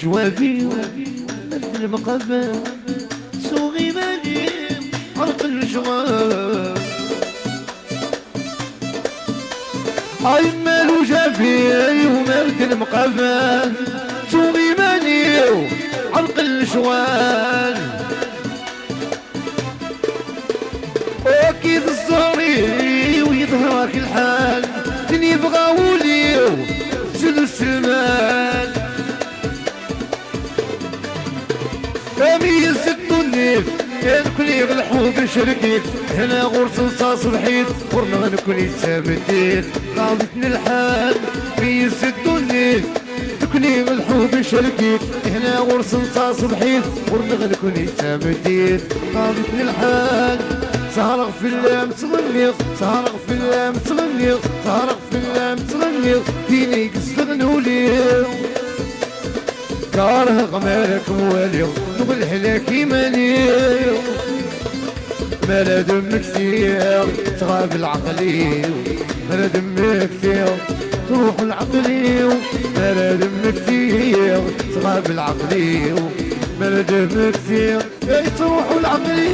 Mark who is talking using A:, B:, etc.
A: جوابي مثل مقابل سوغي ماني عرق الجواب هاي مالو جافي ومرد المقابل سوغي ماني عرق الجوال اكيد الزهري ويظهرك الحال اللي يبغاولي سلس المال اميز الدنيا كل الحب شركيت هنا غرس نصاص بحيط ورنا نكون يتثابتين غاضتني الحال ميز الدنيا كل الحب شركيت هنا غرس نصاص بحيط ورنا نكون يتثابتين غاضتني الحال سهرغ في اللام تغنيق سهرغ في اللام تغنيق سهرغ في اللام تغنيق ديني قصدغنولي كاره غمالك موالي نقول هلاكي مالي مالا دمك كثير تغاب العقلي مالا دمك كثير تروح العقلي مالا دمك كثير تغاب العقلي مالا دمك كثير تروح العقلي